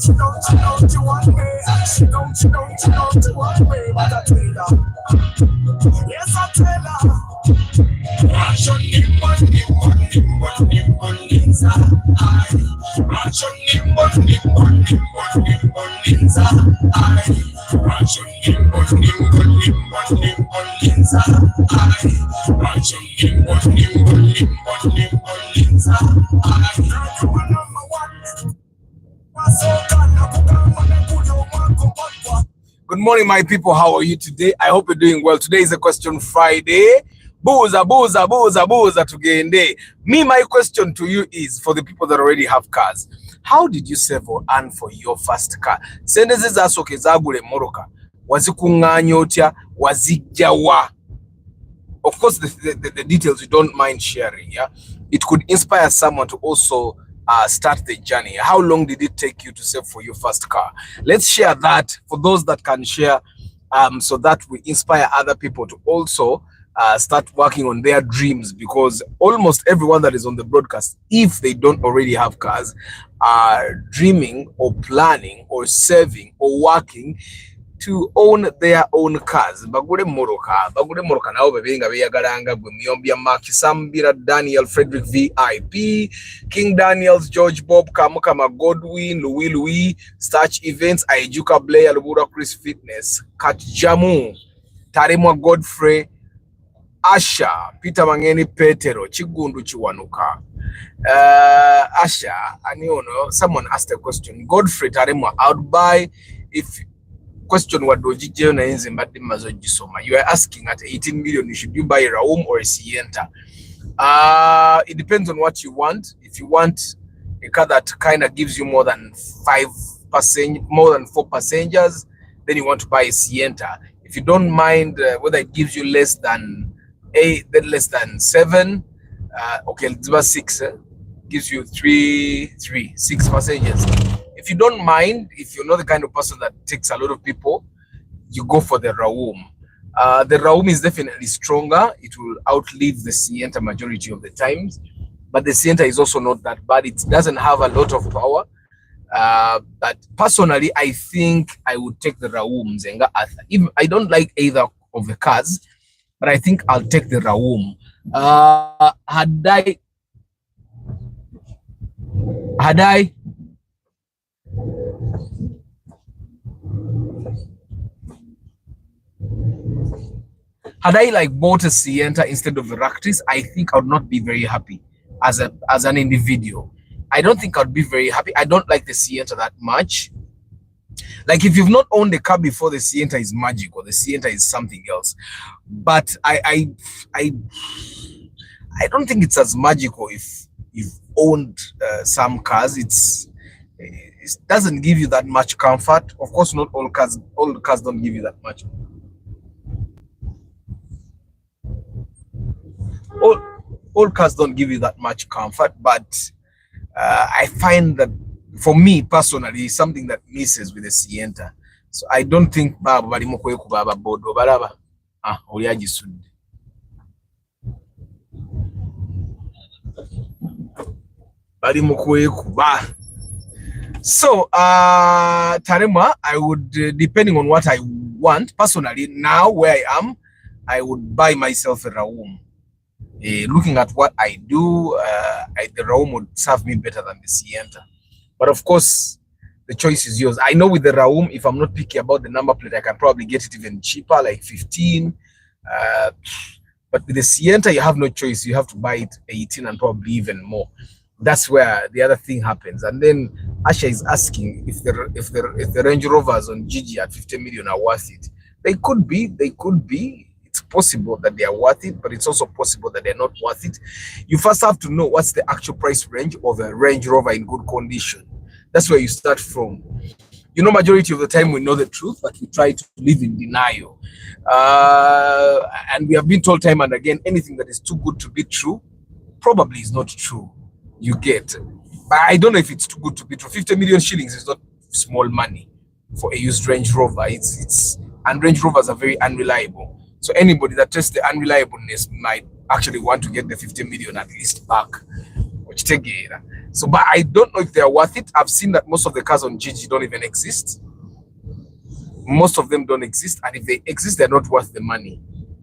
you want me. She don't you want me. But I tell her, yes I tell her. Ration nimbon inside. Ration nimbon inside. Ration nimbon inside. Ration nimbon inside. You are number one. Good morning, my people. How are you today? I hope you're doing well. Today is a question Friday. Booza tugende. Me, my question to you is for the people that already have cars. How did you save or earn for your first car? Sende zizasoke zagule moroka. Wazikunganya otya, wazijjawa. Of course, the details you don't mind sharing. Yeah, it could inspire someone to also start the journey. How long did it take you to save for your first car? Let's share that for those that can share, so that we inspire other people to also start working on their dreams, because almost everyone that is on the broadcast, if they don't already have cars, are dreaming or planning or saving or working to own their own cars. Bagule moroka nao bebenga beyagalanga gwe Myombya Makisambira Daniel Frederick VIP King Daniels George Bob Kamukama Godwin Louis Starch Events Aijuka Blair Lubura Chris Fitness Kat Jamu Tarimwa Godfrey Asha Peter Mangeni Petero Chigundu Chiwanuka Asha Aniono. Someone asked a question. Godfrey Tarimwa, I would buy if question what you are asking at 18 million, should you buy a Raum or a Sienta? It depends on what you want. If you want a car that kind of gives you more than 4 passengers, then you want to buy a Sienta. If you don't mind whether it gives you less than 8, then less than 7, okay, it's about 6, gives you 6 passengers. If you don't mind, if you're not the kind of person that takes a lot of people, you go for the Raum. The Raum is definitely stronger. It will outlive the Sienta majority of the times. But the Sienta is also not that bad. It doesn't have a lot of power. But personally, I think I would take the Raum. Zenga Arthur. Even I don't like either of the cars, but I think I'll take the Raum. Had I like bought a Sienta instead of the Ractis, I think I would not be very happy as an individual. I don't think I'd be very happy. I don't like the Sienta that much. Like if you've not owned a car before, the Sienta is magical. The Sienta is something else. But I don't think it's as magical if you've owned some cars. It doesn't give you that much comfort. Of course, not all cars don't give you that much. All cars don't give you that much comfort, but I find that for me personally, something that misses with the Sienta. So I don't think baba bali mukwe kubaba bodo balaba oli agisudde. Bali mukwe kuba. So Tarema, I would depending on what I want personally, now where I am, I would buy myself a Raum. Looking at what I do, the Raum would serve me better than the Sienta. But of course, the choice is yours. I know with the Raum, if I'm not picky about the number plate, I can probably get it even cheaper, like 15. But with the Sienta, you have no choice. You have to buy it 18 and probably even more. That's where the other thing happens. And then Asha is asking if the Range Rovers on Gigi at 50 million are worth it. They could be. It's possible that they are worth it, but it's also possible that they're not worth it. You first have to know what's the actual price range of a Range Rover in good condition. That's where you start from. You know, majority of the time we know the truth, but we try to live in denial. And we have been told time and again, anything that is too good to be true probably is not true. You get. But I don't know if it's too good to be true. 50 million shillings is not small money for a used Range Rover. And Range Rovers are very unreliable. So anybody that tests the unreliableness might actually want to get the 50 million at least back. So, but I don't know if they are worth it. I've seen that most of the cars on Gigi don't even exist. Most of them don't exist, and if they exist, they're not worth the money.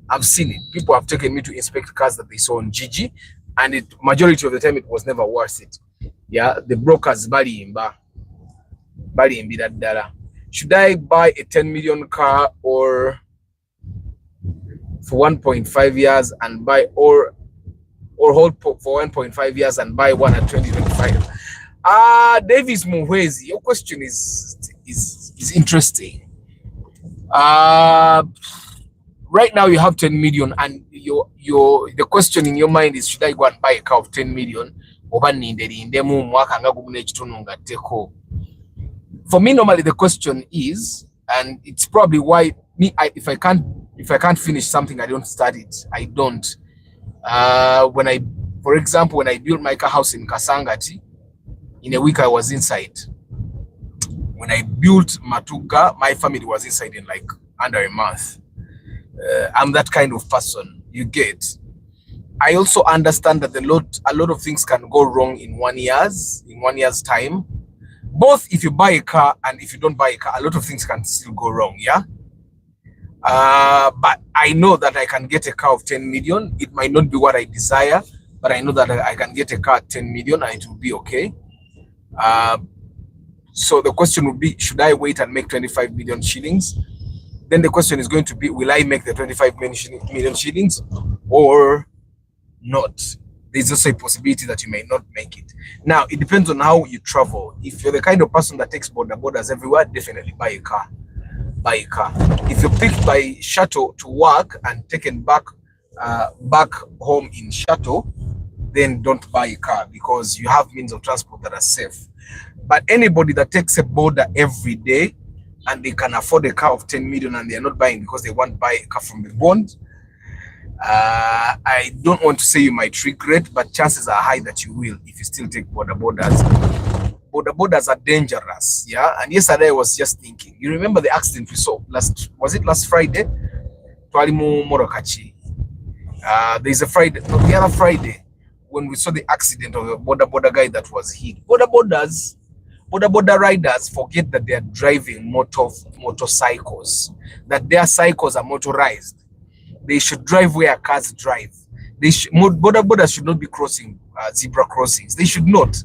I've seen it. People have taken me to inspect cars that they saw on Gigi, and majority of the time it was never worth it. Yeah, the brokers bali that. Should I buy a 10 million car or for 1.5 years and buy or hold for 1.5 years and buy one at 2025? Davis Muhwezi, your question is interesting. Right now you have 10 million and the question in your mind is, should I go and buy a car of 10 million? For me, normally the question is, and it's probably why me, if I can't finish something, I don't start it. I don't. For example, when I built my car house in Kasangati, in a week I was inside. When I built Matuga, my family was inside in like under a month. I'm that kind of person, you get. I also understand that a lot of things can go wrong in 1 year's time. Both if you buy a car and if you don't buy a car, a lot of things can still go wrong, yeah? But I know that I can get a car of 10 million. It might not be what I desire, but I know that I can get a car at 10 million and it will be okay. So the question would be, should I wait and make 25 million shillings? Then the question is going to be, will I make the 25 million shillings or not? There's also a possibility that you may not make it. Now, it depends on how you travel. If you're the kind of person that takes borders everywhere, definitely buy a car. Buy a car. If you're picked by shuttle to work and taken back home in shuttle, then don't buy a car because you have means of transport that are safe. But anybody that takes a border every day and they can afford a car of 10 million and they're not buying because they want to buy a car from the bond, I don't want to say you might regret, but chances are high that you will if you still take borders. Borders are dangerous, yeah? And yesterday I was just thinking, you remember the accident we saw last Friday? Twalimu Morokachi. There's a Friday, no, the other Friday, when we saw the accident of a border guy that was hit. Border riders forget that they are driving motorcycles, that their cycles are motorized. They should drive where cars drive. Borders should not be crossing zebra crossings. They should not.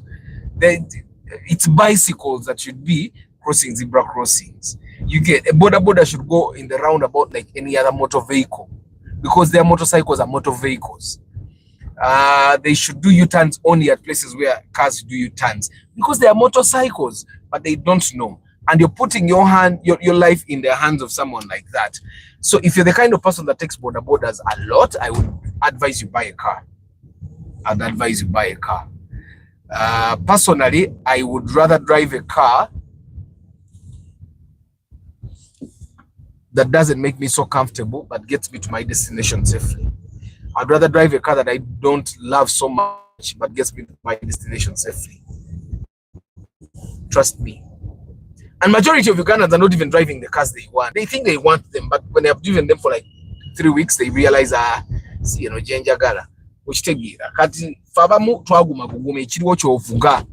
It's bicycles that should be crossing zebra crossings. You get a border should go in the roundabout like any other motor vehicle because their motorcycles are motor vehicles. They should do U-turns only at places where cars do U-turns because they are motorcycles, but they don't know. And you're putting your life in the hands of someone like that. So if you're the kind of person that takes borders a lot, I would advise you buy a car. I'd advise you buy a car. Personally, I would rather drive a car that doesn't make me so comfortable, but gets me to my destination safely. I'd rather drive a car that I don't love so much, but gets me to my destination safely. Trust me. And majority of Ugandans are not even driving the cars they want. They think they want them, but when they have driven them for like 3 weeks, they realize, jenjagala. Uchitegira. Kati fabamu twaguma kuguma ekiriwo kyovuga.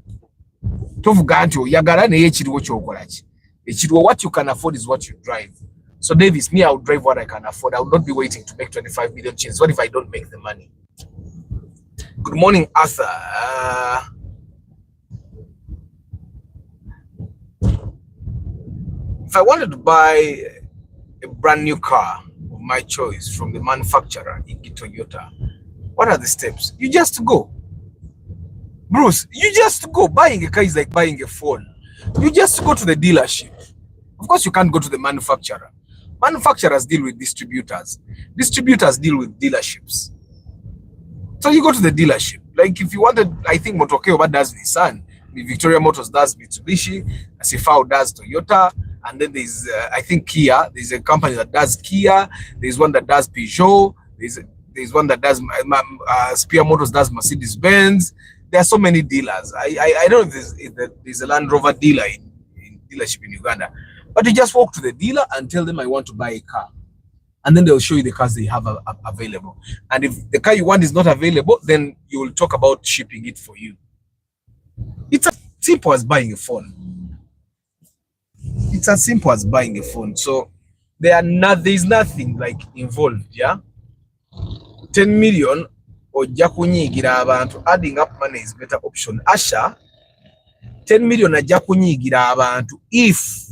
Tovuga nti oyagala naye ekiriwo kyokolachi. Ekiriwo what you can afford is what you drive. So Davis, me, I will drive what I can afford. I will not be waiting to make 25 million change. What if I don't make the money? Good morning, Arthur. If I wanted to buy a brand new car of my choice from the manufacturer, Toyota, what are the steps? You just go. Bruce, you just go. Buying a car is like buying a phone. You just go to the dealership. Of course, you can't go to the manufacturer. Manufacturers deal with distributors. Distributors deal with dealerships. So you go to the dealership. Like if you wanted, I think Motokeo does Nissan, Victoria Motors does Mitsubishi, Sifao does Toyota, and then there's, I think Kia. There's a company that does Kia. There's one that does Peugeot. There's one that does, Spear Motors does Mercedes-Benz. There are so many dealers. I don't know if there's a Land Rover dealer in dealership in Uganda. But you just walk to the dealer and tell them I want to buy a car. And then they'll show you the cars they have available. And if the car you want is not available, then you will talk about shipping it for you. simple as buying a phone. It's as simple as buying a phone. So there's nothing like involved, yeah. 10 million ojja kunyigira abantu. Adding up money is better option. Asha 10 million ajja kunyigira abantu if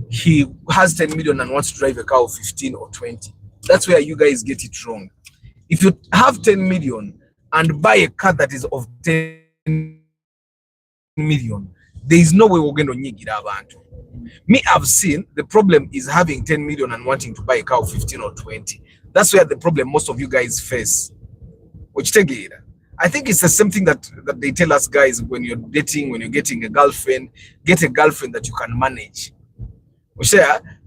he has 10 million and wants to drive a car of 15 or 20. That's where you guys get it wrong. If you have 10 million and buy a car that is of 10 million, there is no way we're going to nyigira abantu. Me, I've seen the problem is having 10 million and wanting to buy a car of 15 or 20. That's where the problem most of you guys face. Which I think it's the same thing that they tell us guys when you're dating, when you're getting a girlfriend, get a girlfriend that you can manage.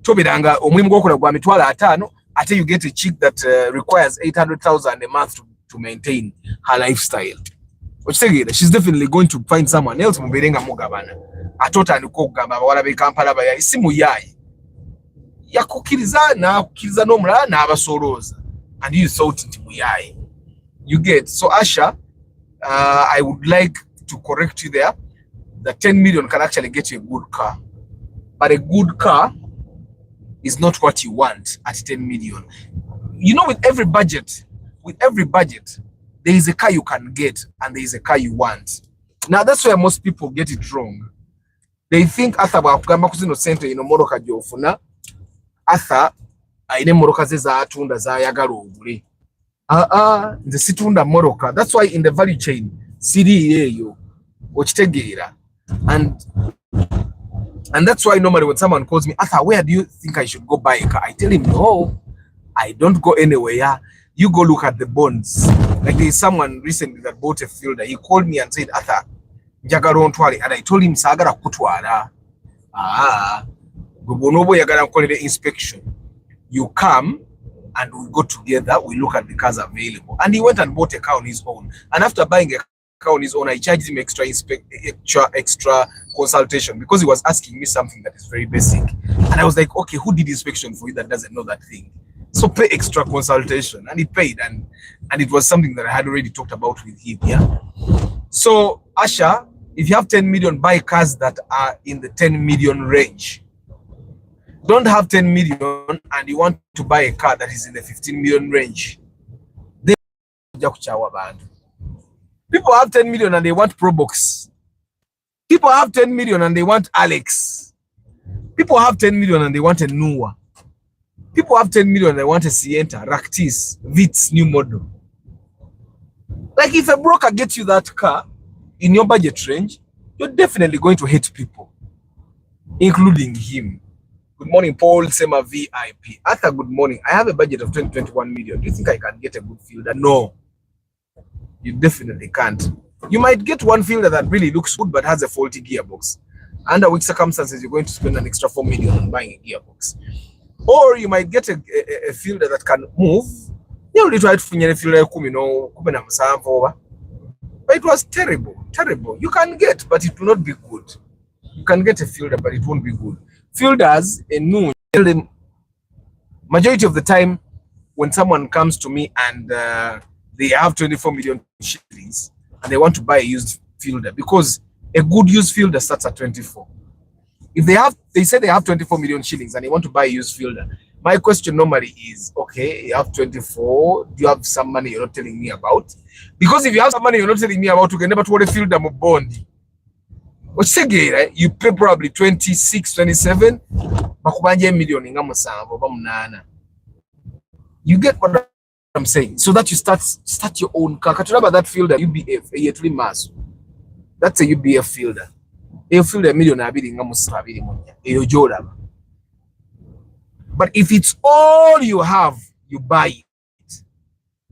Tobiranga omulimu gwokola gwa mitwala atano ate you get a chick that requires 800,000 a month to maintain her lifestyle. She's definitely going to find someone else muberenga mugabana. Atota niko kugamba abawala be Kampala baya isimu yayi yakukiriza na kukiriza nomula na abasoroza, and you thought it muyayi. You get. So Asha, I would like to correct you there. The 10 million can actually get you a good car, but a good car is not what you want at 10 million. You know, with every budget, there is a car you can get and there is a car you want. Now that's where most people get it wrong. They think Arthur bakugamba kuzino center ino moroka gyofuna Arthur aine moroka ze za atunda za yagala ogule. The situunda moroka. That's why in the value chain siri yeyo okitegeera, and that's why normally when someone calls me, Arthur, where do you think I should go buy a car? I tell him, no, I don't go anywhere. You go look at the bonds. Like there is someone recently that bought a fielder. He called me and said, Arthur, njagala ontwale, and I told him sagala kutwala. Gobonobo yagala nkolere inspection. You come and we go together, we look at the cars available. And he went and bought a car on his own. And after buying a car on his own, I charged him extra consultation because he was asking me something that is very basic. And I was like, okay, who did inspection for you that doesn't know that thing? So pay extra consultation. And he paid, and it was something that I had already talked about with him. Yeah. So Asha, if you have 10 million, buy cars that are in the 10 million range. Don't have 10 million and you want to buy a car that is in the 15 million range. People have 10 million and they want Probox. People have 10 million and they want Alex. People have 10 million and they want a Nua. People have 10 million and they want a Sienta, Ractis, Vitz, new model. Like if a broker gets you that car in your budget range, you're definitely going to hate people, including him. Good morning, Paul Sema VIP. Arthur, good morning. I have a budget of 21 million. Do you think I can get a good fielder? No, you definitely can't. You might get one fielder that really looks good but has a faulty gearbox. Under which circumstances you're going to spend an extra 4 million on buying a gearbox. Or you might get a fielder that can move. You only tried to find a fielder, but it was terrible. You can get, but it will not be good. You can get a fielder, but it won't be good. Fielders, majority of the time, when someone comes to me and they have 24 million shillings and they want to buy a used fielder, because a good used fielder starts at 24. If they say they have 24 million shillings and they want to buy a used fielder, my question normally is, okay, you have 24, do you have some money you're not telling me about? Because if you have some money you're not telling me about, you can never afford a fielder more bond. You pay probably 26, 27, you get what I'm saying? So that you start your own car. That fielder, UBF, that's a UBF fielder. A fielder million, but if it's all you have, you buy it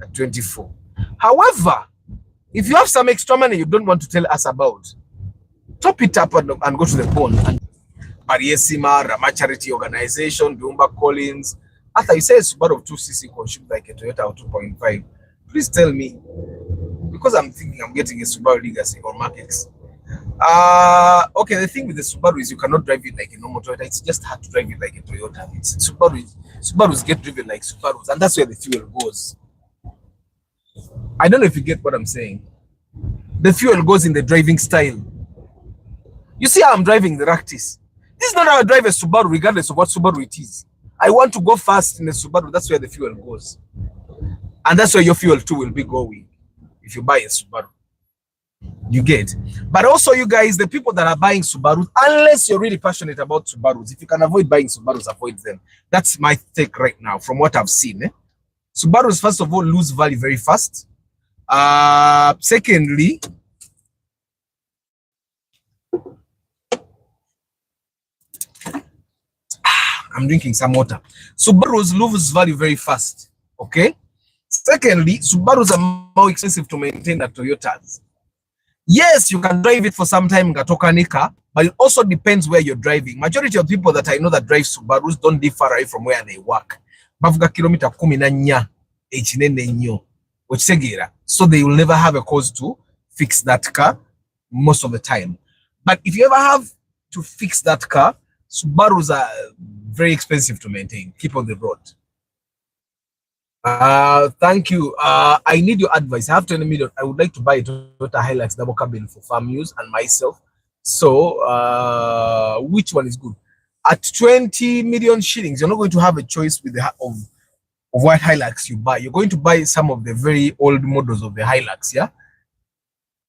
at 24. However, if you have some extra money you don't want to tell us about, top it up and go to the phone. And Mariesima, Rama Charity Organization, Dumba Collins. After you say Subaru 2cc consumed like a Toyota 2.5, please tell me, because I'm thinking I'm getting a Subaru Legacy or Max. Okay, the thing with the Subaru is you cannot drive it like a normal Toyota. It's just hard to drive it like a Toyota. Subarus get driven like Subarus, and that's where the fuel goes. I don't know if you get what I'm saying. The fuel goes in the driving style. You see how I'm driving the Ractis. This is not how I drive a Subaru, regardless of what Subaru it is. I want to go fast in a Subaru. That's where the fuel goes. And that's where your fuel too will be going if you buy a Subaru. You get. But also, you guys, the people that are buying Subarus, unless you're really passionate about Subarus, if you can avoid buying Subarus, avoid them. That's my take right now from what I've seen. Subarus, first of all, lose value very fast. Secondly, I'm drinking some water. Subarus lose value very fast. Okay. Secondly, Subarus are more expensive to maintain than Toyotas. Yes, you can drive it for some time, Gatokanika, but it also depends where you're driving. Majority of people that I know that drive Subarus don't live far away from where they work. Bavuga kilometer 14 ekinene nnyo. Okitegeera. So they will never have a cause to fix that car most of the time. But if you ever have to fix that car, Subarus are very expensive to maintain. Keep on the road. Thank you. I need your advice. I have 20 million. I would like to buy a Toyota Hilux double cabin for farm use and myself. So, which one is good? At 20 million shillings, you're not going to have a choice with the of what Hilux you buy. You're going to buy some of the very old models of the Hilux, yeah?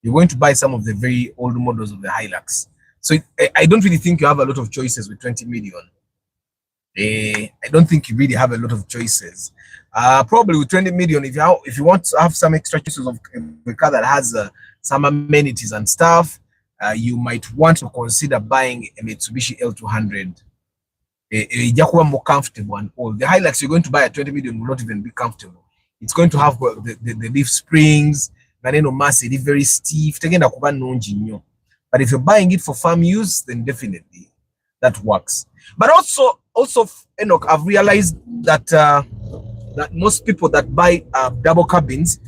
You're going to buy some of the very old models of the Hilux. So I don't really think you have a lot of choices with 20 million. I don't think you really have a lot of choices. Probably with 20 million, if you want to have some extra choices of a car that has some amenities and stuff, you might want to consider buying a Mitsubishi L200. More comfortable and all. The Hilux you're going to buy at 20 million will not even be comfortable. It's going to have the leaf springs, massive, very stiff. But if you're buying it for farm use, then definitely that works. But also, Enoch, I've realized that that most people that buy double cabins,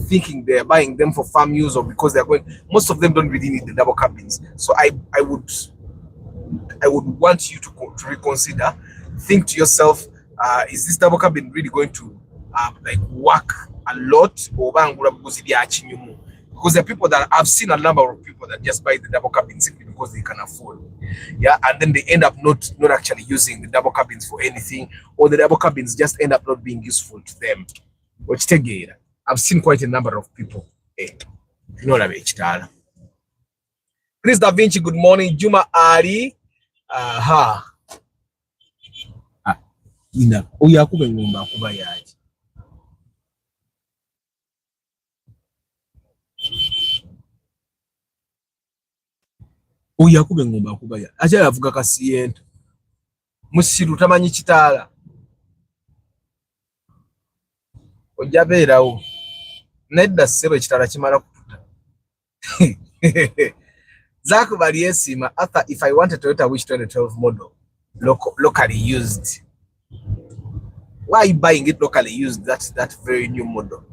thinking they're buying them for farm use or because they're going, most of them don't really need the double cabins. So I would want you to reconsider, think to yourself, is this double cabin really going to like work a lot, or because there are people that I've seen a number of people that just buy the double cabin simply because they can afford, yeah, and then they end up not actually using the double cabins for anything, or the double cabins just end up not being useful to them. Which I've seen quite a number of people. You know what I mean? Chris Da Vinci, good morning. Juma Ali, ina oyakube ngomba akuba yaji. Oyakube ngomba akuba yaji. Acha yavuga kasiyento. Musiru tamanyi kitala. Ojabeerawo. Nedda sebo kitala kimala kututa. Zaku Baliesima, after if I want a Toyota Wish 2012 model, locally used. Why are you buying it locally used? That's that very new model.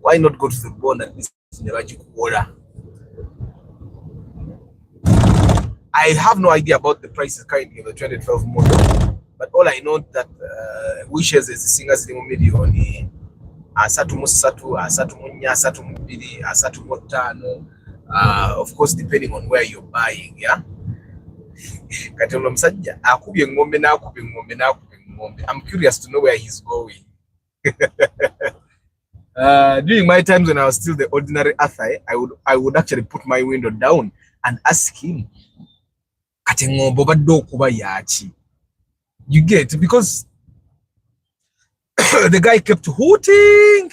Why not go to the bond and listen to the order? I have no idea about the prices currently of the 2012 model, but all I know that Wishes is the singers in million. Asatu musatu, asatu munya, asatu mubiri, asatu motano. Of course, depending on where you're buying, yeah. I'm curious to know where he's going. During my times when I was still the ordinary Athai, I would actually put my window down and ask him, you get, because the guy kept hooting.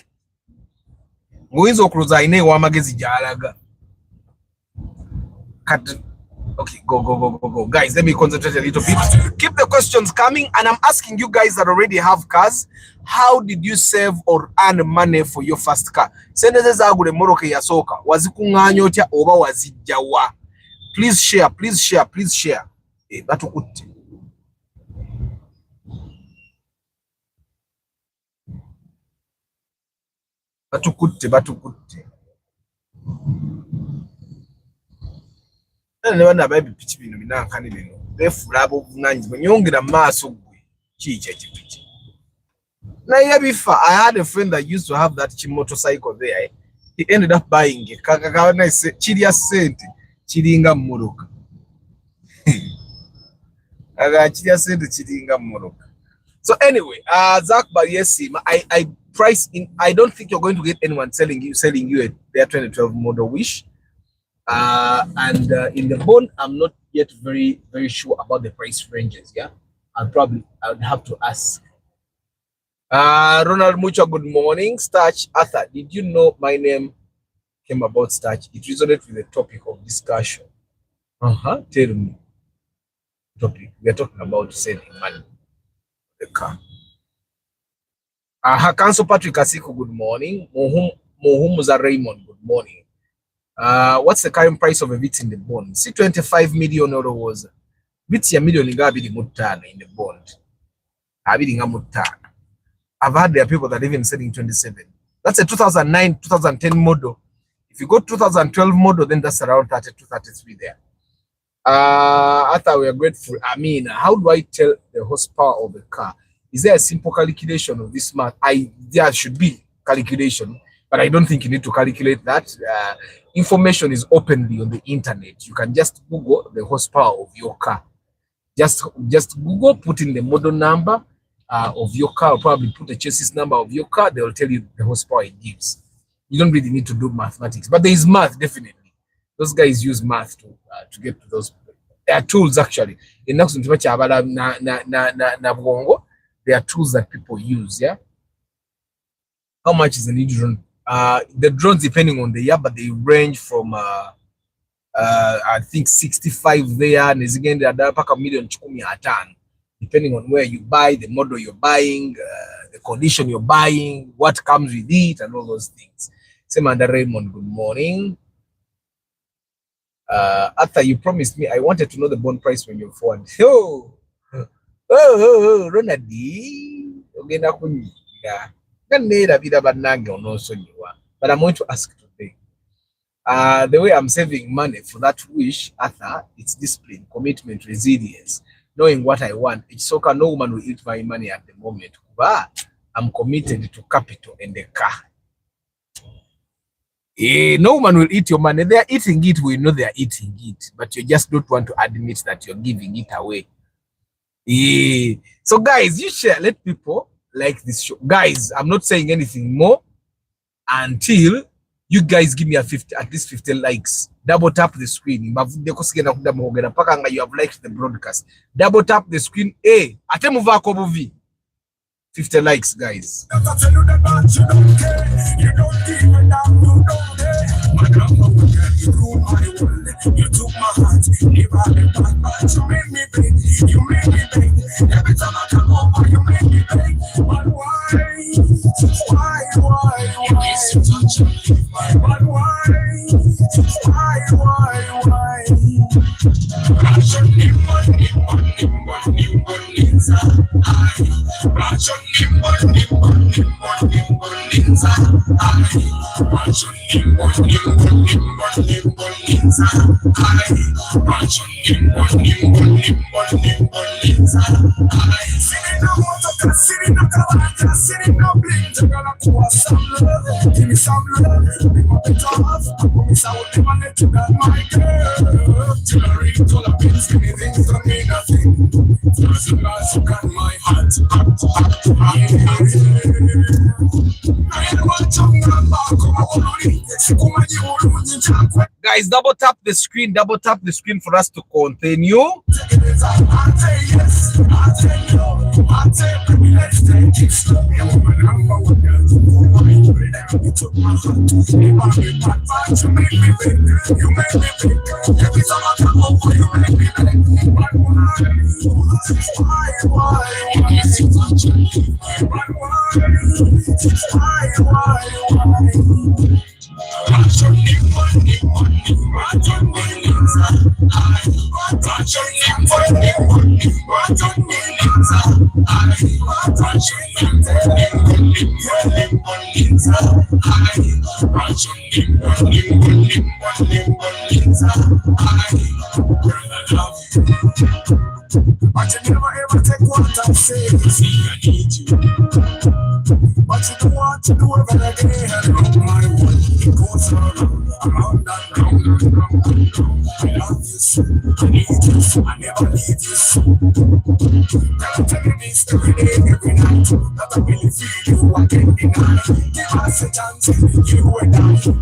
Okay, go. Guys, let me concentrate a little bit. Keep the questions coming, and I'm asking you guys that already have cars, how did you save or earn money for your first car? Sendeze zagule moroke ya soka, wazikunganya otya oba wazijjawa. Please share. Batukutte. Nebana baby pichi bino binankani bino befula obuvunanyizibwa nyongera maaso gwe kiche kipichi na yabifa. I had a friend that used to have that motorcycle there. He ended up buying it. Kaka nice chiri ya sente chiringa muruka. So anyway, Zach, but yes, I price in. I don't think you're going to get anyone selling you their 2012 model Wish. And in the bond, I'm not yet very sure about the price ranges. Yeah, I would have to ask. Ronald Mucho, good morning. Starch Arthur, did you know my name came about starch? It resonated with the topic of discussion. Tell me. Topic. We are talking about saving money. The car. Council Patrick Asiku, good morning. Mohumuza Raymond, good morning. What's the current price of a bit in the bond? See, 25 million euro was bits a million in the bond. I've heard there are people that even selling 27. That's a 2009, 2010 model. If you go 2012 model, then that's around 32, 33 there. I thought we are grateful. I mean, how do I tell the horsepower of the car? Is there a simple calculation of this math? There should be calculation, but I don't think you need to calculate that. Information is openly on the internet. You can just Google the horsepower of your car. Just Google, put in the model number of your car, or probably put the chassis number of your car. They'll tell you the horsepower it gives. You don't really need to do mathematics, but there is math, definitely. Those guys use math to get to those. There are tools actually. There are tools that people use. Yeah. How much is the new drone? The drones, depending on the year, but they range from I think 65 there, and again they are pack a million depending on where you buy, the model you're buying, the condition you're buying, what comes with it, and all those things. Same under Raymond, good morning. Arthur, you promised me. I wanted to know the bond price when you're forward. Ronadi. But I'm going to ask today. The way I'm saving money for that wish, Arthur, it's discipline, commitment, resilience, knowing what I want. It's so no woman will eat my money at the moment. But I'm committed to capital and the car. No one will eat your money. They are eating it. We know they are eating it, but you just don't want to admit that you're giving it away. So guys, you share, let people like this show. Guys, I'm not saying anything more until you guys give me at least 50 likes. Double tap the screen. You have liked the broadcast. Double tap the screen. 50 likes, guys. You took my heart, never been back, but you made me big. You made me big. Every time I come over, you make me big. But why? Yes, you touch me. But why? Give me some love, be my better half. I promise I will never let you down, my girl. Till I reach all the pins, give me things don't mean nothing. First and last, you got my heart. Guys, double tap the screen for us to continue. You took my heart, you made me big, you made me big. Every time I come over, you make me big. Why? But you never ever take what I say. See, I need you. But you don't want to do it again. Around my world, it goes around and round. I love you so, I need you so, I never leave you so. Girl, tell me this every day, every night. That I really feel you again tonight. Give us a chance, you and I, you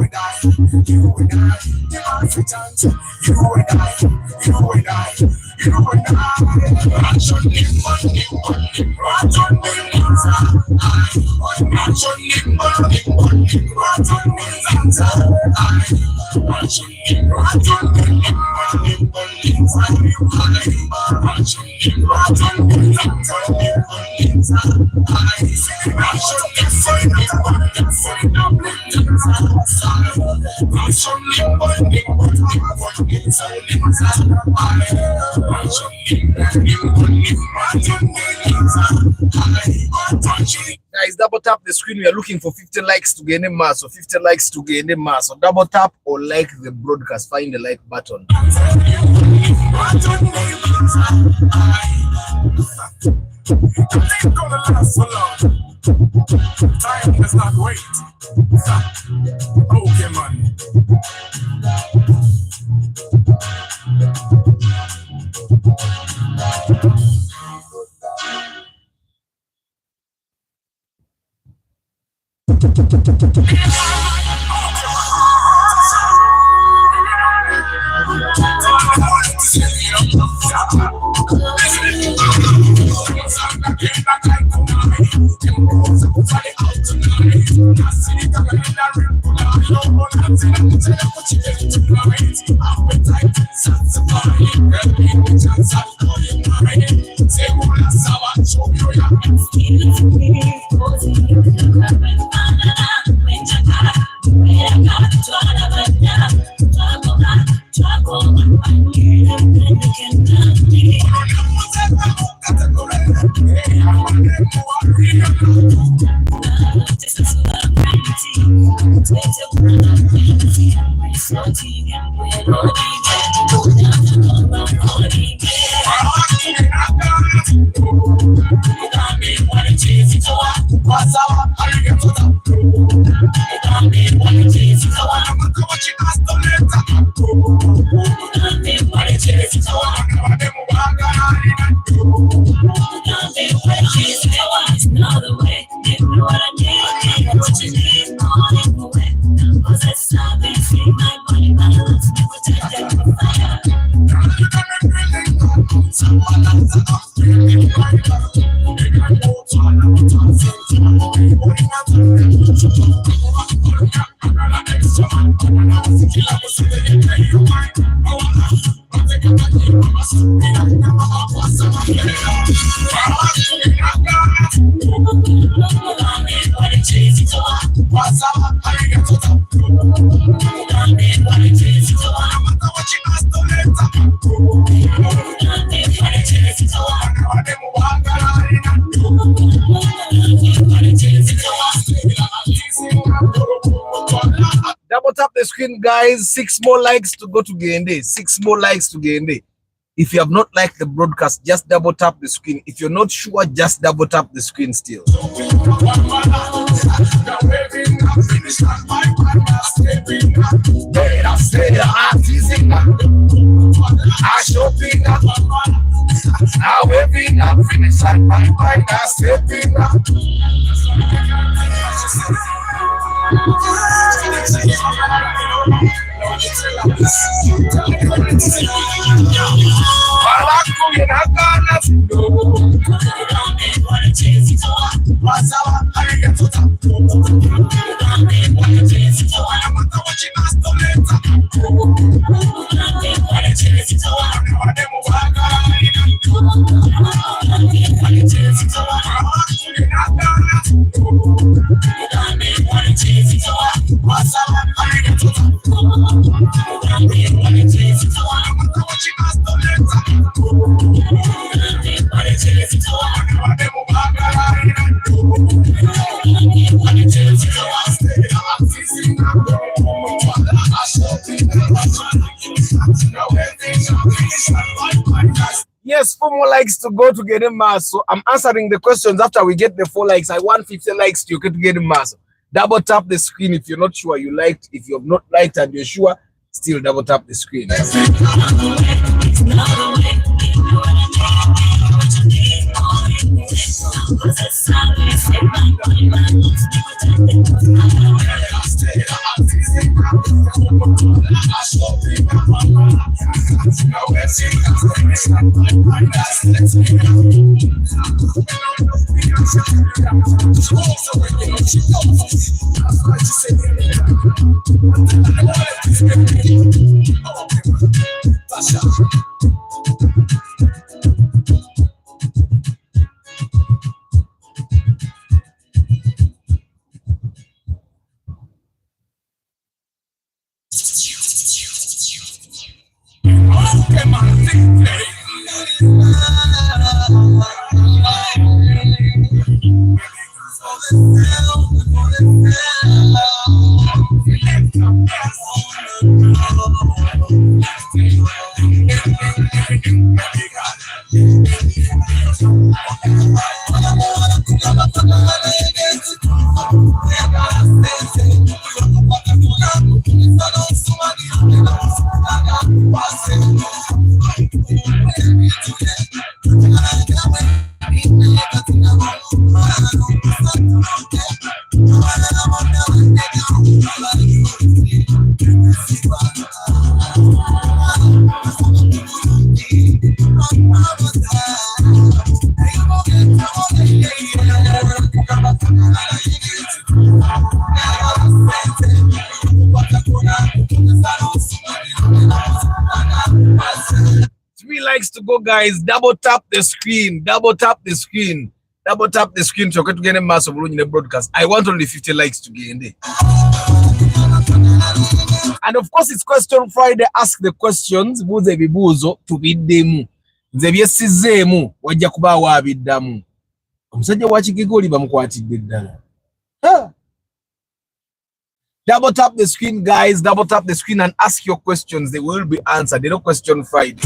and I, you and I. Give us a chance, you and I, you and I, you and I. Watch on me, watch on me, watch on Guys, double tap the screen. We are looking for 50 likes to gain a mass. So 50 likes to gain a mass. So double tap or like the broadcast. Find the like button. It's gonna last so long. Time does not wait. Okay, man. Double tap the screen, guys. 6 more likes to go to Gende. 6 more likes to Gende. If you have not liked the broadcast, just double tap the screen. If you're not sure, just double tap the screen still. Yes, 4 more likes to go to get him mass. So I'm answering the questions after we get the 4 likes. I want 50 likes to get him mass. Double tap the screen if you're not sure you liked. If you have not liked and you're sure, still double tap the screen. To go, guys. Double tap the screen. Double tap the screen. Double tap the screen to get a mass of the broadcast. I want only 50 likes to get in there. And of course, it's Question Friday. Ask the questions. Buze bibuzo tubiddemu. Nze byesizzeemu wajja kuba waabiddamu. Omusajja wa Kigigoli bamukwatidde ddala. Double tap the screen, guys. Double tap the screen and ask your questions. They will be answered. They know Question Friday.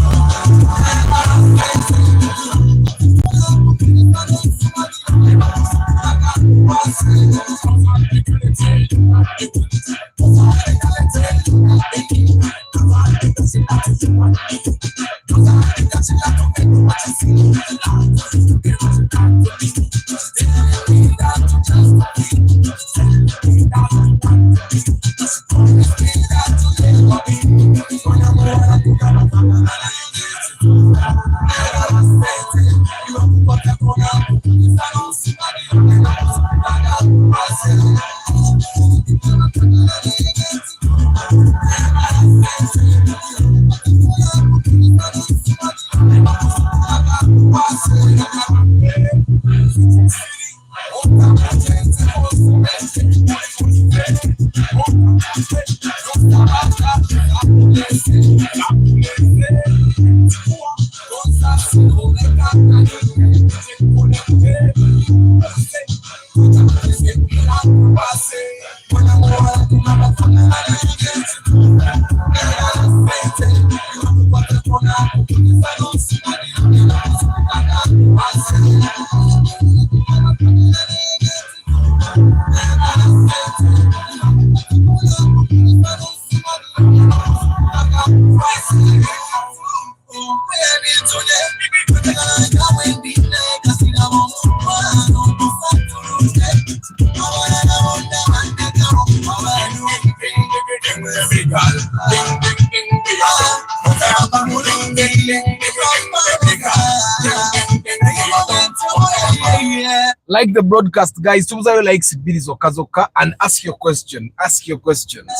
Like the broadcast, guys. Tubuzayo likes Bilizo Kazoka and ask your question. Ask your questions.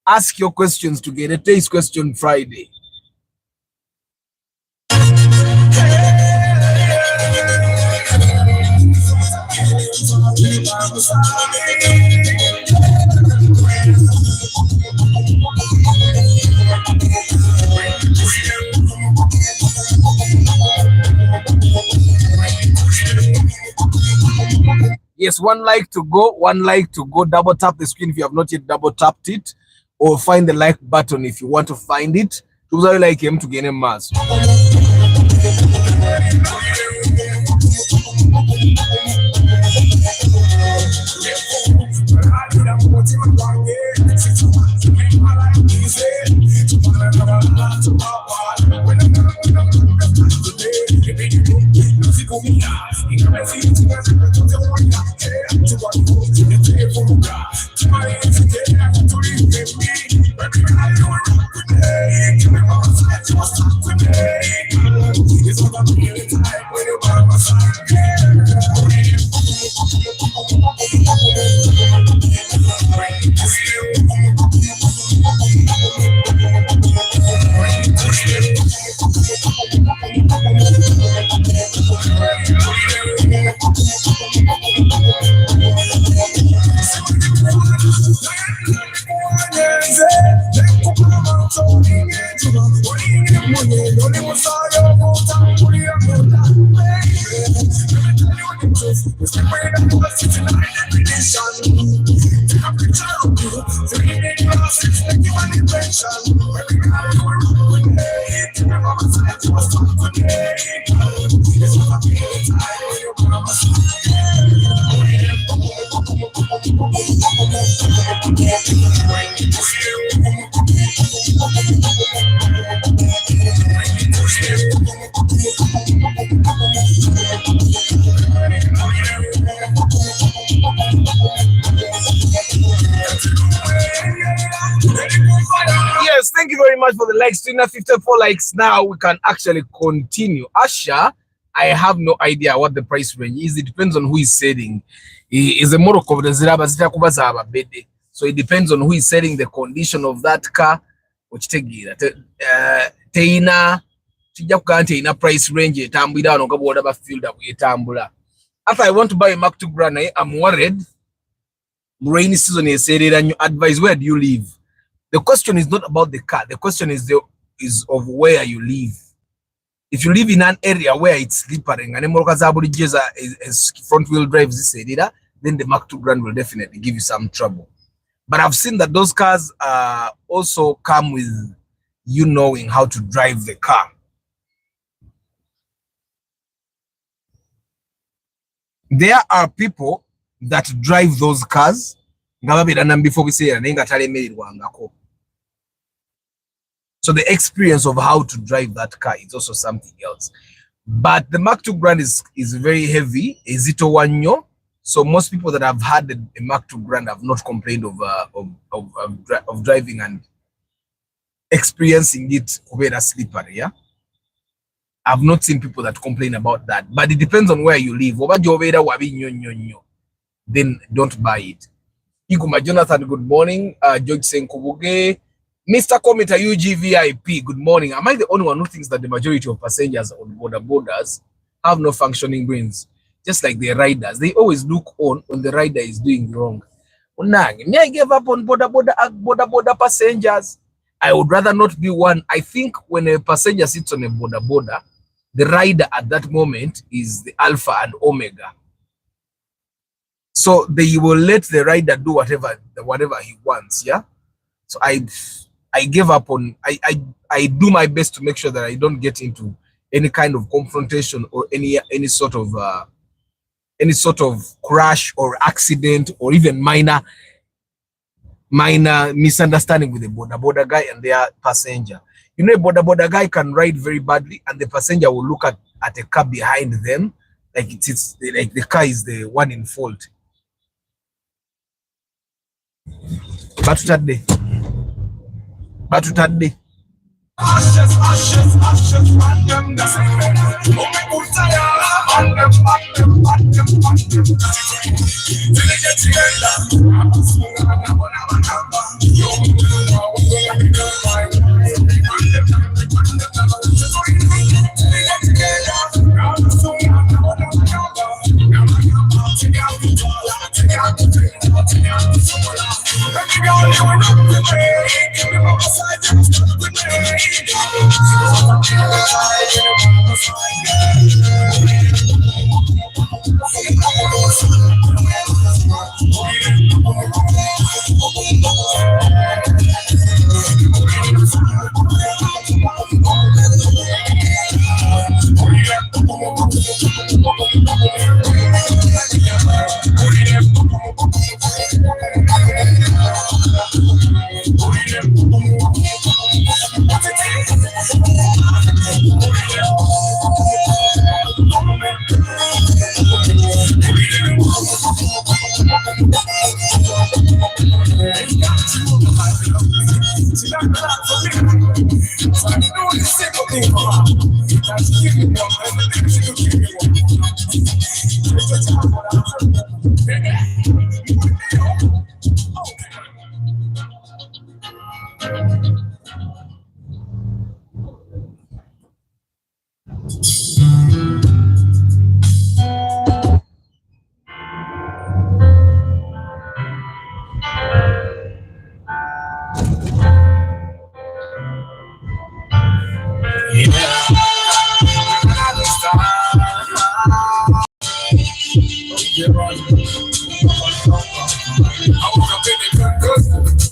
Ask your questions to get a Taste Question Friday. Yes, one like to go, one like to go. Double tap the screen if you have not yet double tapped it, or find the like button if you want to find it. Tubuzayo like him to gain a mass. Yes, thank you very much for the likes. 54 likes. Now we can actually continue. Asha, I have no idea what the price range is. It depends on who is selling. Is a Morocco so it depends on who is selling, the condition of that car. Which Teina price range after I want to buy a Mac 2 Grand, I'm worried. Rainy season is and you advise, where do you live? The question is not about the car. The question is of where you live. If you live in an area where it's slippery and is front wheel drive then the Mac 2 Grand will definitely give you some trouble. But I've seen that those cars also come with you knowing how to drive the car. There are people that drive those cars. Before we say, so the experience of how to drive that car is also something else. But the Mac 2 Grand is very heavy. Is it one? So most people that have had a Mac 2 Grand have not complained of driving and experiencing it over slippery. Yeah, I've not seen people that complain about that. But it depends on where you live. Then don't buy it. Iguma Jonathan, good morning. George Senkubuge, Mr. Cometa UGVIP, good morning. Am I the only one who thinks that the majority of passengers on borders have no functioning brains? Just like the riders, they always look on when the rider is doing wrong. Me, I gave up on border passengers. I would rather not be one. I think when a passenger sits on a border, the rider at that moment is the alpha and omega. So they will let the rider do whatever he wants. Yeah. So I gave up on. I do my best to make sure that I don't get into any kind of confrontation or any sort of crash or accident or even minor misunderstanding with the border guy and their passenger. You know, a border guy can ride very badly and the passenger will look at a car behind them like it's like the car is the one in fault. Batutadde. So I know the simple thing for her. That she give me one, and then she don't give me one. It's just a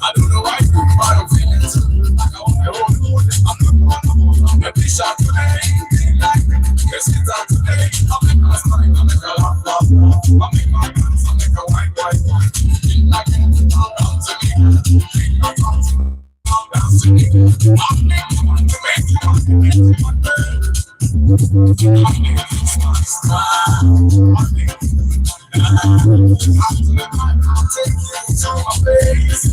I don't know why you my opinions. Like I want my own. I'm the shot today. Yes, it's out today. I make my smile, I make a laugh. I make my dance, I make a wine. Like I'll dance to me. I'll dance to me. I make you want to make you want to make you want to. I make you smile. I make you after the night, I'll take you to my place.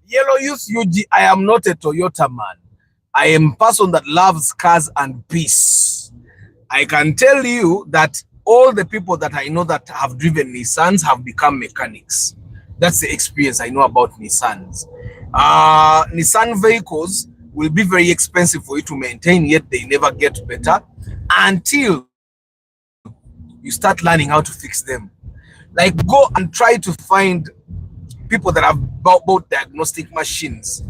Yellow Youth UG, I am not a Toyota man. I am a person that loves cars and peace. I can tell you that all the people that I know that have driven Nissans have become mechanics. That's the experience I know about Nissans. Nissan vehicles will be very expensive for you to maintain, yet they never get better until you start learning how to fix them. Like, go and try to find people that have bought diagnostic machines.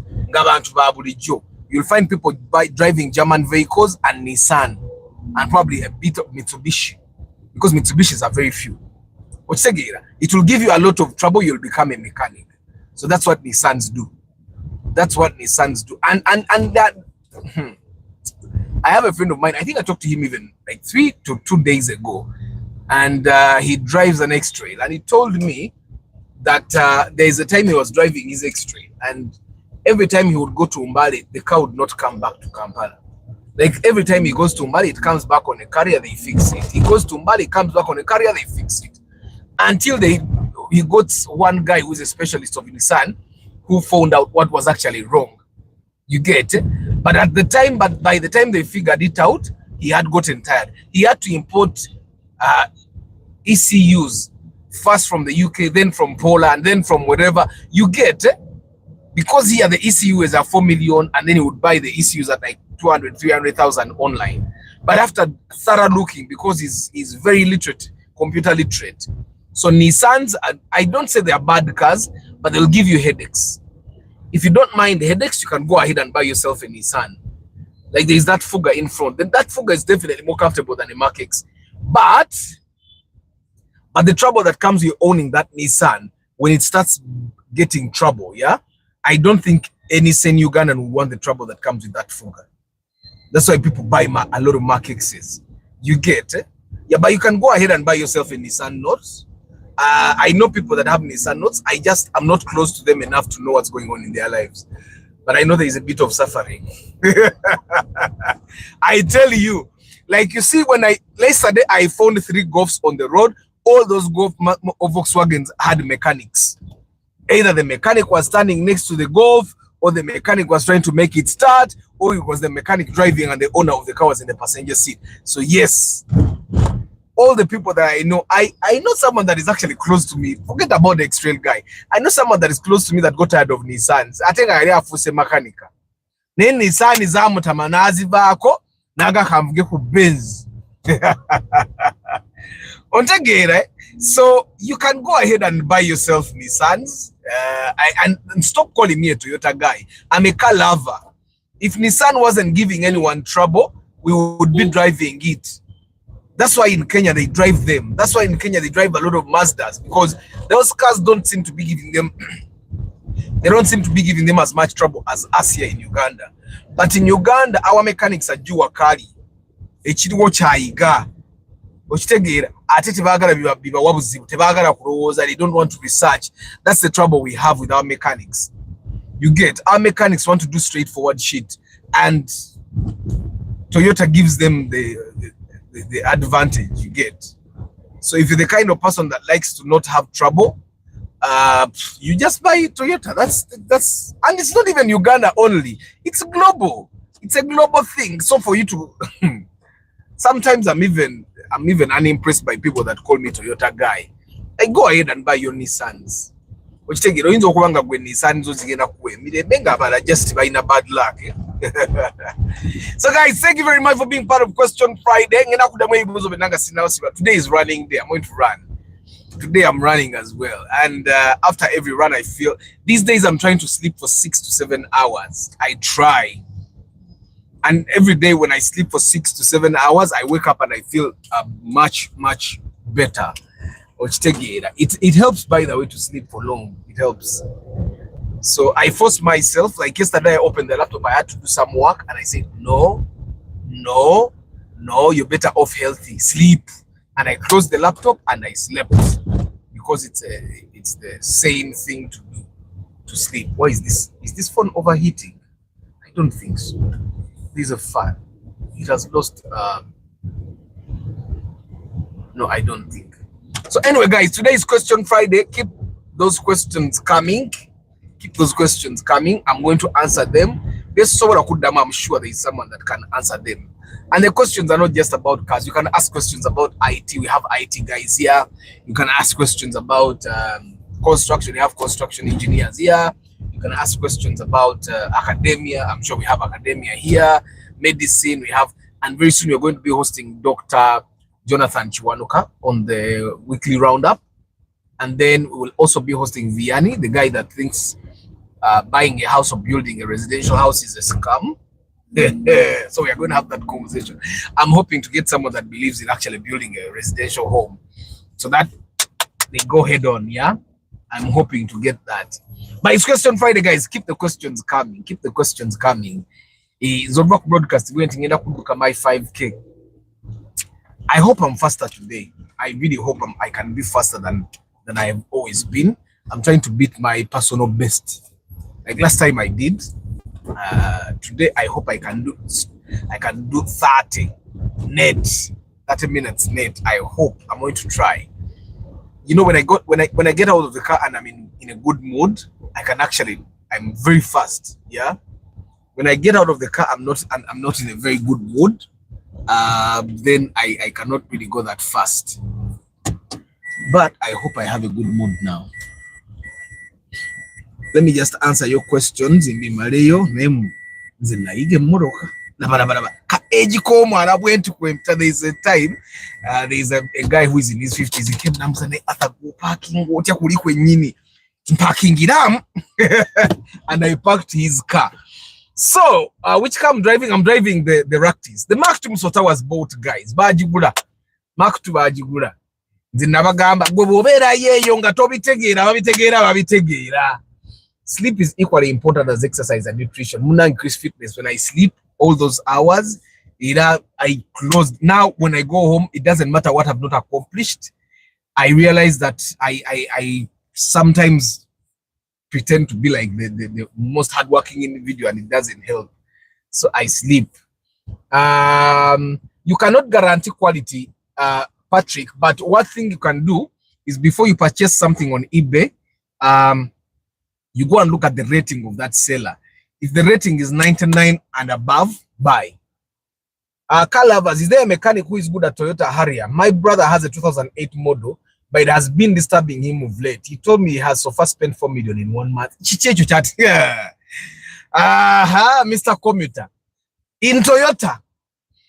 You'll find people driving German vehicles and Nissan, and probably a bit of Mitsubishi, because Mitsubishis are very few. It will give you a lot of trouble. You'll become a mechanic. So that's what Nissans do. That's what Nissans do. And that I have a friend of mine. I think I talked to him even like 3 to 2 days ago, and he drives an X-Trail, and he told me that there is a time he was driving his X-Trail, and every time he would go to Umbali, the car would not come back to Kampala. Like, every time he goes to Umbali, it comes back on a carrier, they fix it. He goes to Umbali, it comes back on a carrier, they fix it. Until he got one guy who is a specialist of Nissan who found out what was actually wrong. You get it? But by the time they figured it out, he had gotten tired. He had to import ECUs, first from the UK, then from Poland, then from wherever. You get it? Because here the ECU is at 4 million, and then he would buy the ECUs at like 200, 300,000 online. But after thorough looking, because he's very literate, computer literate. So Nissans, I don't say they are bad cars, but they'll give you headaches. If you don't mind the headaches, you can go ahead and buy yourself a Nissan. Like, there's that Fuga in front. Then that Fuga is definitely more comfortable than a Mach-X. But the trouble that comes with owning that Nissan, when it starts getting trouble, yeah, I don't think any sane Ugandan will want the trouble that comes with that Fuga. That's why people buy a lot of Mach-X's. You get it? Yeah, but you can go ahead and buy yourself a Nissan Note. I know people that have Nissan Notes. I'm not close to them enough to know what's going on in their lives. But I know there is a bit of suffering. I tell you, like, you see, yesterday I found 3 Golfs on the road. All those Golf Volkswagens had mechanics. Either the mechanic was standing next to the Golf, or the mechanic was trying to make it start, or it was the mechanic driving and the owner of the car was in the passenger seat. So yes, all the people that I know someone that is actually close to me. Forget about the X-Trail guy. I know someone that is close to me that got tired of Nissans. I think I have a mechanic. Then Nissan is amutamanazi bako naga kamvuge ku Benz. So you can go ahead and buy yourself Nissans. And stop calling me a Toyota guy. I'm a car lover. If Nissan wasn't giving anyone trouble, we would be driving it. That's why in Kenya they drive them. That's why in Kenya they drive a lot of Mazdas, because those cars don't seem to be giving them as much trouble as us here in Uganda. But in Uganda, our mechanics are jua kali. Echiriwo chaiga. okitegeera ate tebaagala biba wabuzibu tebaagala kulowooza they don't want to research. That's the trouble we have with our mechanics. You get, our mechanics want to do straightforward shit, and Toyota gives them the advantage. You get. So if you're the kind of person that likes to not have trouble, you just buy Toyota. That's and it's not even Uganda only. It's global. It's a global thing. So for you to sometimes I'm even unimpressed by people that call me Toyota guy. I go ahead and buy your Nissans. Which take it oyinza okubanga gwe Nissan zo zigenda kuwemirembe nga abala just balina bad luck. So guys, thank you very much for being part of Question Friday. Today is running day. I'm going to run. Today I'm running as well. And after every run, I feel these days I'm trying to sleep for 6 to 7 hours. I try. And every day when I sleep for 6 to 7 hours, I wake up and I feel much better. It helps, by the way, to sleep for long. It helps. So I forced myself. Like yesterday, I opened the laptop. I had to do some work, and I said, no, you're better off healthy. Sleep. And I closed the laptop and I slept because it's the same thing to do, to sleep. What is this? Is this phone overheating? I don't think so. This is a fan. It has lost. No, I don't think. So anyway, guys, today is Question Friday. Keep those questions coming. Keep those questions coming. I'm going to answer them. I'm sure there is someone that can answer them. And the questions are not just about cars. You can ask questions about IT. We have IT guys here. You can ask questions about construction. We have construction engineers here. You can ask questions about academia. I'm sure we have academia here. Medicine, we have. And very soon we're going to be hosting Dr. Jonathan Chiwanuka on the weekly roundup. And then we will also be hosting Vianney, the guy that thinks buying a house or building a residential house is a scam. So we are going to have that conversation. I'm hoping to get someone that believes in actually building a residential home, so that they go head on. Yeah, I'm hoping to get that. But it's Question Friday, guys. Keep the questions coming. Keep the questions coming. Zorbak broadcast going to my 5K. I hope I'm faster today. I really hope I can be faster than I have always been. I'm trying to beat my personal best. Like last time I did. Today I hope I can do 30 net, 30 minutes net. I hope. I'm going to try. You know, when I get out of the car and I'm in a good mood, I'm very fast. Yeah. When I get out of the car, I'm not in a very good mood. Then I cannot really go that fast. But I hope I have a good mood now. Let me just answer your questions in Mimaleyo. There is a time, there is a guy who is in his 50s. He came down and and I parked his car. So, which car I'm driving? I'm driving the Ractis. The Mark 2 Msota was bought, guys. Bajigura. Mark 2 Bajigura. Sleep is equally important as exercise and nutrition. Muna increase fitness. When I sleep all those hours, I close. Now, when I go home, it doesn't matter what I've not accomplished. I realize that I sometimes pretend to be like the most hardworking individual, and it doesn't help. So I sleep. You cannot guarantee quality, Patrick, but one thing you can do is before you purchase something on eBay, you go and look at the rating of that seller. If the rating is 99 and above, buy. Car lovers, is there a mechanic who is good at Toyota Harrier? My brother has a 2008 model, but it has been disturbing him of late. He told me he has so far spent 4 million in 1 month. Yeah. Mr. Commuter. In Toyota,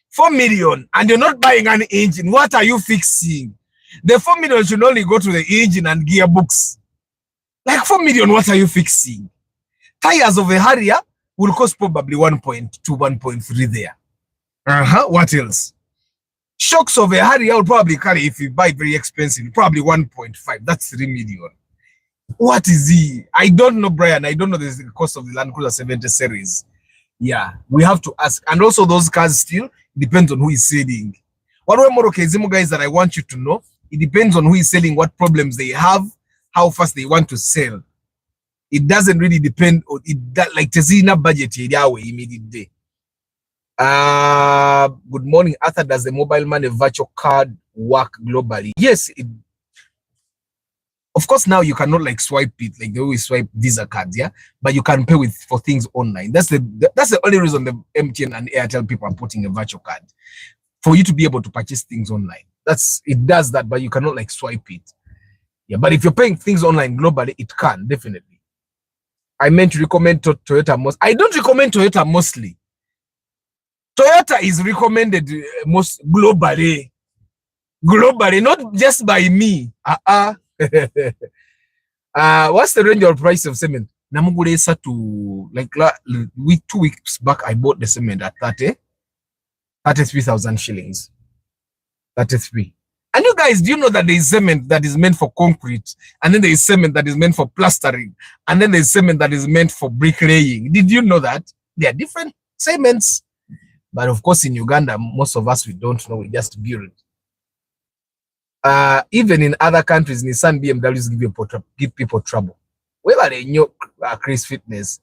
4 million, and you're not buying an engine. What are you fixing? The 4 million should only go to the engine and gearbox. Like 4 million, what are you fixing? Tires of a Harrier will cost probably 1.2, 1.3 there. What else? Shocks of a Harrier will probably carry, if you buy very expensive, probably 1.5. That's 3 million. What is he? I don't know, Brian. I don't know the cost of the Land Cruiser 70 series. Yeah, we have to ask. And also those cars still depends on who is selling. What way Morocco is guys that I want you to know, it depends on who is selling, what problems they have, how fast they want to sell. It doesn't really depend on it, that like Tezina budget immediately. Good morning, Arthur. Does the mobile money virtual card work globally? Yes, of course, now you cannot like swipe it like they always swipe Visa cards, yeah, but you can pay for things online. That's the only reason the MTN and Airtel people are putting a virtual card, for you to be able to purchase things online. It does that, but you cannot like swipe it. Yeah, but if you're paying things online globally, it can definitely. I meant to recommend Toyota most. I don't recommend Toyota mostly. Toyota is recommended most globally, not just by me. What's the range of price of cement? Namuguresa to like 2 weeks back, I bought the cement at 33,000 shillings. 33. And you guys, do you know that there is cement that is meant for concrete, and then there is cement that is meant for plastering, and then there is cement that is meant for bricklaying? Did you know that? They are different cements. But of course, in Uganda, most of us, we don't know. We just build. Even in other countries, Nissan, BMWs give people trouble. Whether they know Chris Fitness.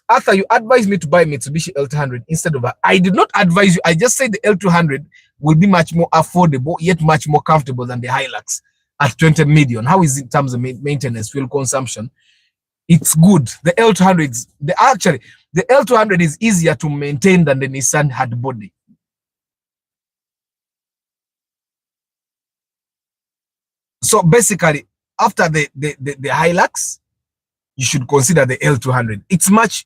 After you advised me to buy Mitsubishi L200 instead of I did not advise you. I just said the L200 will be much more affordable, yet much more comfortable than the Hilux at 20 million. How is it in terms of maintenance, fuel consumption? It's good. The L200 the L200 is easier to maintain than the Nissan hard body. So basically, after the Hilux, you should consider the L200. It's much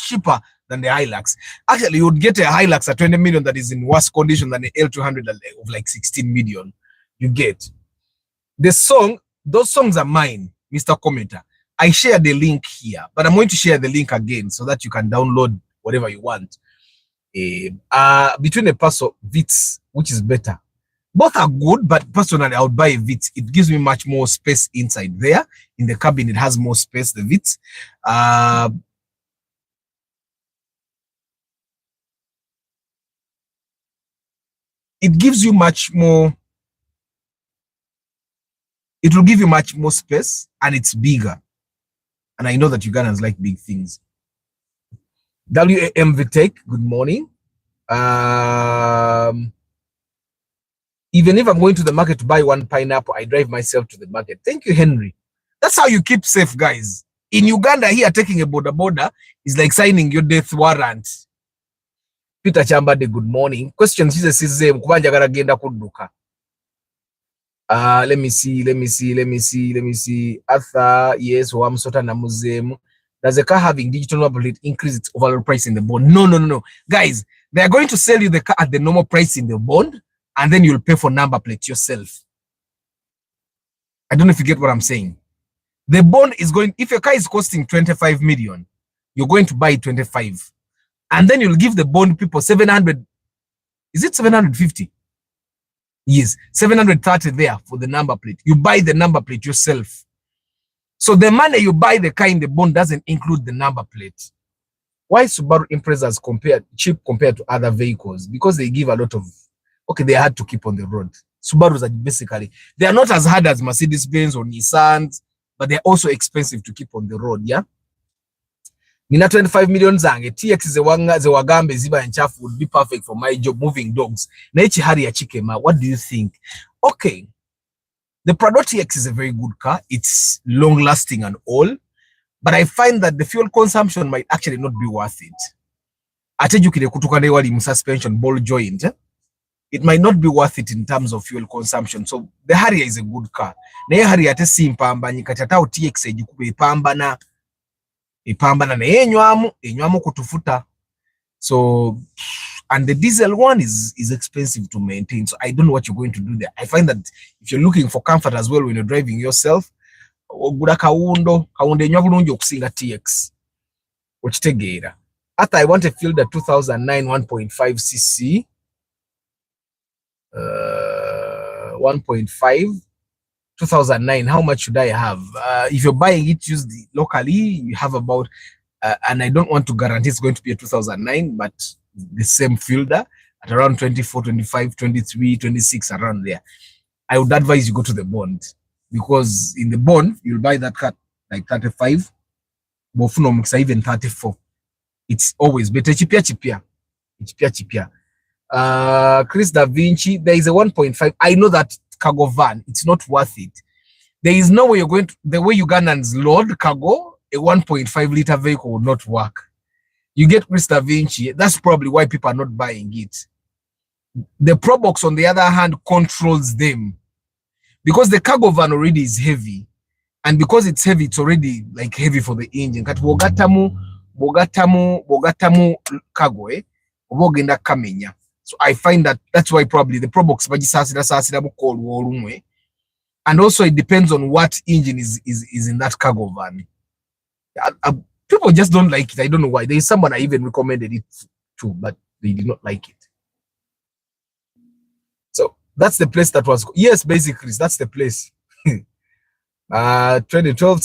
cheaper than the Hilux. Actually, you would get a Hilux at 20 million that is in worse condition than the L200 of like 16 million. You get those songs are mine, Mr. Commenter. I share the link here, but I'm going to share the link again so that you can download whatever you want. Between a Paso Vitz, which is better. Both are good, but personally, I would buy a Vitz. It gives me much more space inside there. In the cabin, it has more space, the Vitz. It gives you much more. It will give you much more space, and it's bigger. And I know that Ugandans like big things. WAM Vitek, good morning. Even if I'm going to the market to buy one pineapple, I drive myself to the market. Thank you, Henry. That's how you keep safe, guys. In Uganda, here, taking a border is like signing your death warrant. Peter Chambade, good morning. Question is let me see. Arthur, yes, Wamsota Namuzemu. Does the car having digital number plate increase its overall price in the bond? No. Guys, they are going to sell you the car at the normal price in the bond, and then you'll pay for number plate yourself. I don't know if you get what I'm saying. The bond is going, if your car is costing 25 million, you're going to buy 25. And then you'll give the bond people 700. Is it 750? Yes, 730 there for the number plate. You buy the number plate yourself. So the money you buy the car in the bond doesn't include the number plate. Why Subaru Imprezas cheap compared to other vehicles? Because they give a lot of, they're hard to keep on the road. Subarus are basically, they are not as hard as Mercedes-Benz or Nissans, but they're also expensive to keep on the road, yeah? Nina 25 million zange, TX Zewagambe Ziba and Chaff would be perfect for my job moving dogs. Naichi Haria Chikema, what do you think? Okay, the Prado TX is a very good car. It's long-lasting and all, but I find that the fuel consumption might actually not be worth it. Atejukile kutukane wali suspension ball joint, it might not be worth it in terms of fuel consumption. So the Harrier is a good car. Naye Harrier ate simpamba nyikatata TX ejikube ipambana na enywamu kutufuta. So, and the diesel one is expensive to maintain. So I don't know what you're going to do there. I find that if you're looking for comfort as well when you're driving yourself, ogura kaundo enywa bulungi okusinga TX. Okitegeera. After I want a Fielder 2009 1.5cc 1.5 2009, how much should I have? If you're buying it used locally, you have about, and I don't want to guarantee it's going to be a 2009, but the same Fielder, at around 24, 25, 23, 26, around there, I would advise you go to the bond, because in the bond you'll buy that car like 35, even 34. It's always better. Chipia. Chris Da Vinci, there is a 1.5. I know that cargo van, it's not worth it. There is no way you're going to, the way Ugandans load cargo, a 1.5 liter vehicle will not work. You get Chris Da Vinci, that's probably why people are not buying it. The Probox, on the other hand, controls them, because the cargo van already is heavy, and because it's heavy, it's already like heavy for the engine. Kat bogatamu cargo obogenda kamenya. So I find that that's why probably the Probox bagisasira bukolu olumwe, and also it depends on what engine is in that cargo van. People just don't like it. I don't know why. There is someone I even recommended it to, but they did not like it. So that's the place that was. Yes, basically that's the place. 2012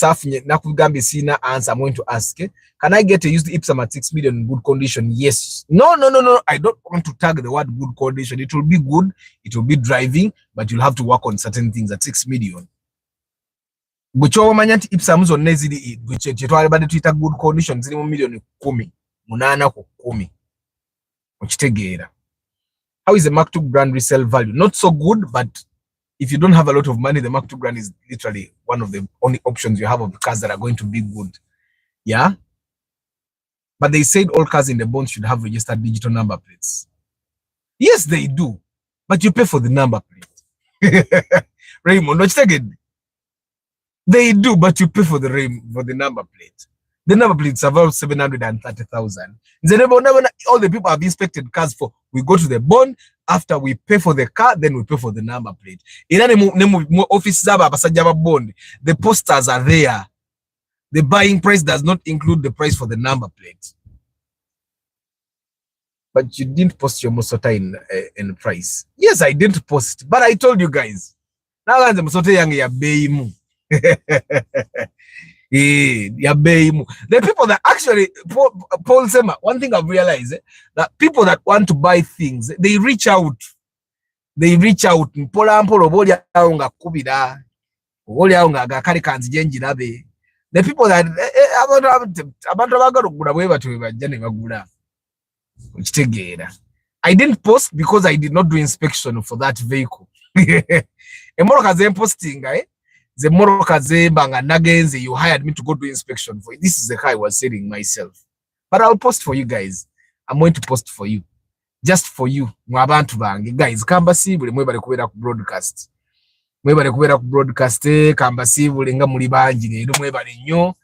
Nakugambi Sina answer. I'm going to ask, can I get a used Ipsum at 6 million in good condition? Yes. No. I don't want to tag the word good condition. It will be good. It will be driving, but you'll have to work on certain things at 6 million. Gucho manyanti Ipsum zo nezidi guche chetwale bade tuita good condition zili mu million 10 munana ku 10 okitegeera. How is the Mark II brand resale value? Not so good, but if you don't have a lot of money, the Mark II brand is literally one of the only options you have of cars that are going to be good. Yeah, but they said all cars in the bond should have registered digital number plates. Yes, they do, but you pay for the number plate. Raymond, what's again? They do, but you pay for the number plate. The number plates are about 730,000. All the people have inspected cars for. We go to the bond, after we pay for the car, then we pay for the number plate. In any office, bond, the posters are there. The buying price does not include the price for the number plate. But you didn't post your Musota in price. Yes, I didn't post, but I told you guys. Now the Musota yang ya beimu. The people that actually, Paul Sema, one thing I've realized, that people that want to buy things, they reach out. The people that I didn't post because I did not do inspection for that vehicle. Posting, the Morokaze Banga Nagenze, you hired me to go do inspection for it. This is the car I was selling myself. But I'll post for you guys. I'm going to post for you. Just for you. Mwabantu bangi. Guys, kambasi buli mwebale kubera ku broadcast. Mwebale kubera ku broadcast, kambasi buli nga muli bangi leero mwebale nnyo.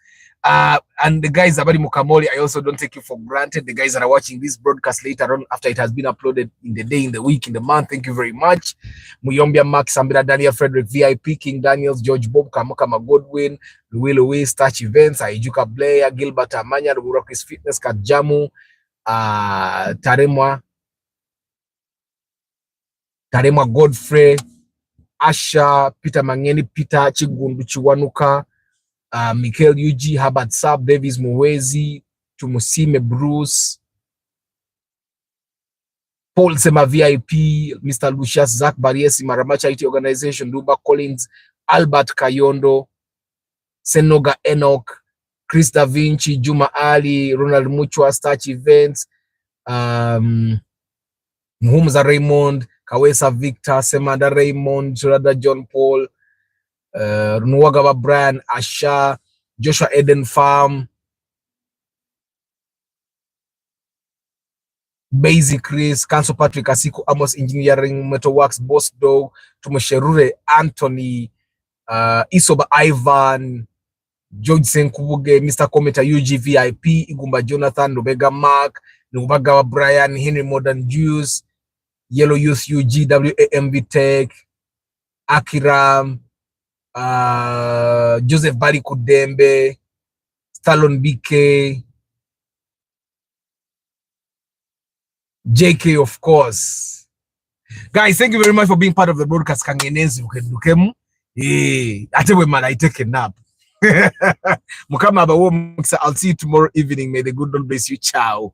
And the guys abali mukamoli, I also don't take you for granted. The guys that are watching this broadcast later on after it has been uploaded in the day, in the week, in the month, thank you very much. Muyombia Max, Sambira Daniel, Frederick VIP, King Daniels, George Bob, Kamokama Godwin, Louis, Touch Events, Aijuka Blair, Gilbert Amanya, Rurokis Fitness, Kajamu, Taremwa Godfrey, Asha, Peter Mangeni, Peter Chigundu Chiwanuka, Michael UG, Herbert Sab, Davis Muwezi, Tumusime Bruce, Paul Sema VIP, Mr. Lucius, Zach Bariesi, Maramacha IT Organization, Duba Collins, Albert Kayondo, Senoga Enoch, Chris Da Vinci, Juma Ali, Ronald Muchwa, Starch Events, Muhumza Raymond, Kawesa Victor, Semanda Raymond, Churada John Paul, Nuwagaba Brian, Asha, Joshua Eden Farm, Basic Chris, Council Patrick Asiku, Amos Engineering, Metalworks, Boss Dog, Tumusherure, Anthony, Isoba Ivan, George Senkubuge, Mr. Cometa UGVIP, Igumba Jonathan, Nubega Mark, Nuwagaba Brian, Henry Modern Jews, Yellow Youth UG, WAMV Tech, Akiram, Joseph Bari Kudembe, Stallone BK, JK, of course. Guys, thank you very much for being part of the broadcast. Kangenezi ukendukemu. Atewe man, I take a nap. I'll see you tomorrow evening. May the good Lord bless you. Ciao.